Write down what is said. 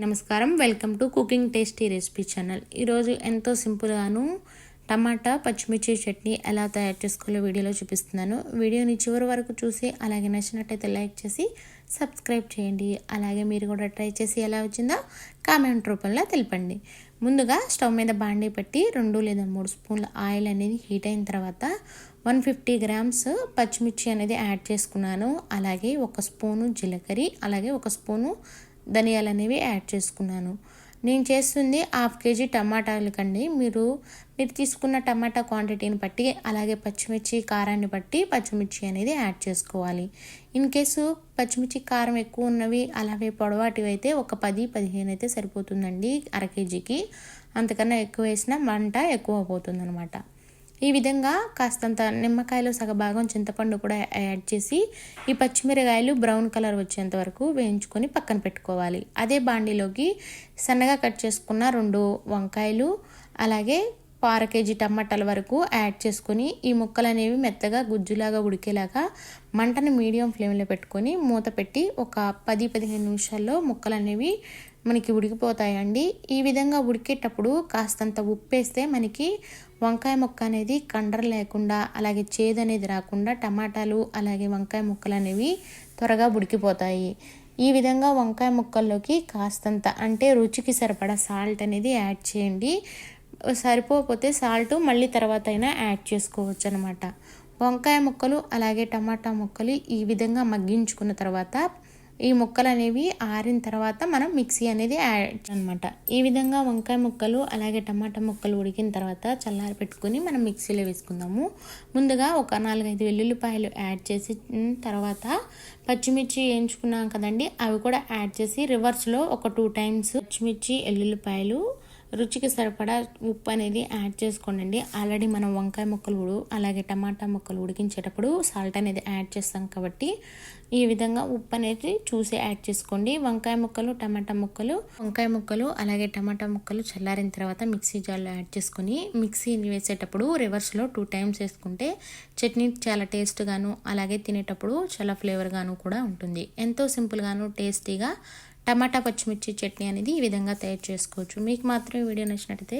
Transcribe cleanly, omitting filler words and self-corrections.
నమస్కారం, welcome to cooking tasty recipe channel. ఈరోజు ఎంతో సింపుల్గాను టమాటా పచ్చిమిర్చి చట్నీ ఎలా తయారు చేసుకోవాలో వీడియోలో చూపిస్తున్నాను. వీడియోని చివరి వరకు చూసి అలాగే నచ్చినట్టయితే లైక్ చేసి సబ్స్క్రైబ్ చేయండి. అలాగే మీరు కూడా ట్రై చేసి ఎలా వచ్చిందో కామెంట్ రూపంలో తెలపండి. ముందుగా స్టవ్ మీద బాండీ పెట్టి 2 లేదా 3 స్పూన్ల ఆయిల్ అనేది హీట్ అయిన తర్వాత 150 గ్రామ్స్ పచ్చిమిర్చి అనేది యాడ్ చేసుకున్నాను. అలాగే 1 స్పూను జీలకర్ర, అలాగే 1 స్పూను ధనియాలు అనేవి యాడ్ చేసుకున్నాను. నేను చేస్తుంది 1/2 kg టమాటాలకండి. మీరు తీసుకున్న టమాటా క్వాంటిటీని బట్టి అలాగే పచ్చిమిర్చి కారాన్ని బట్టి పచ్చిమిర్చి అనేది యాడ్ చేసుకోవాలి. ఇన్ కేసు పచ్చిమిర్చి కారం ఎక్కువ ఉన్నవి అలాగే పొడవాటివి అయితే ఒక 10-15 అయితే సరిపోతుందండి 1/2 kgకి. అంతకన్నా ఎక్కువ వేసినా మంట ఎక్కువ పోతుంది అనమాట. ఈ విధంగా కాస్తంత నిమ్మకాయలో సగభాగం చింతపండు కూడా యాడ్ చేసి ఈ పచ్చిమిరకాయలు బ్రౌన్ కలర్ వచ్చేంత వరకు వేయించుకొని పక్కన పెట్టుకోవాలి. అదే బాండీలోకి సన్నగా కట్ చేసుకున్న 2 వంకాయలు అలాగే 1/2 kg టమాటాల వరకు యాడ్ చేసుకొని ఈ ముక్కలు అనేవి మెత్తగా గుజ్జులాగా ఉడికేలాగా మంటని మీడియం ఫ్లేమ్లో పెట్టుకొని మూత పెట్టి ఒక 10-15 నిమిషాల్లో ముక్కలు అనేవి మనకి ఉడికిపోతాయండి. ఈ విధంగా ఉడికేటప్పుడు కాస్తంత ఉప్పు వేస్తే మనకి వంకాయ ముక్క అనేది కండ్ర లేకుండా అలాగే చేదు అనేది రాకుండా టమాటాలు అలాగే వంకాయ ముక్కలు అనేవి త్వరగా ఉడికిపోతాయి. ఈ విధంగా వంకాయ ముక్కల్లోకి కాస్తంత అంటే రుచికి సరిపడా సాల్ట్ అనేది యాడ్ చేయండి. సరిపోతే సాల్ట్ మళ్ళీ తర్వాత అయినా యాడ్ చేసుకోవచ్చు అనమాట. వంకాయ ముక్కలు అలాగే టమాటా ముక్కలు ఈ విధంగా మగ్గించుకున్న తర్వాత ఈ ముక్కలు అనేవి ఆరిన తర్వాత మనం మిక్సీ అనేది యాడ్ అనమాట. ఈ విధంగా వంకాయ ముక్కలు అలాగే టమాటా ముక్కలు ఉడికిన తర్వాత చల్లారి పెట్టుకొని మనం మిక్సీలో వేసుకుందాము. ముందుగా ఒక 4-5 వెల్లుల్లిపాయలు యాడ్ చేసి తర్వాత పచ్చిమిర్చి వేయించుకున్నాం కదండి, అవి కూడా యాడ్ చేసి రివర్స్లో ఒక 2 టైమ్స్ పచ్చిమిర్చి ఎల్లుల్లిపాయలు రుచికి సరిపడా ఉప్పు అనేది యాడ్ చేసుకోండి. ఆల్రెడీ మనం వంకాయ ముక్కలు అలాగే టమాటా ముక్కలు ఉడికించేటప్పుడు సాల్ట్ అనేది యాడ్ చేస్తాం కాబట్టి ఈ విధంగా ఉప్పు అనేది చూసి యాడ్ చేసుకోండి. వంకాయ ముక్కలు అలాగే టమాటా ముక్కలు చల్లారిన తర్వాత మిక్సీ జార్లో యాడ్ చేసుకొని మిక్సీని వేసేటప్పుడు రివర్స్లో 2 టైమ్స్ వేసుకుంటే చట్నీ చాలా టేస్ట్గాను అలాగే తినేటప్పుడు చాలా ఫ్లేవర్గాను కూడా ఉంటుంది. ఎంతో సింపుల్గాను టేస్టీగా టమాటా పచ్చిమిర్చి చట్నీ అనేది ఈ విధంగా తయారు చేసుకోవచ్చు. మీకు మాత్రం ఈ వీడియో నచ్చినట్టయితే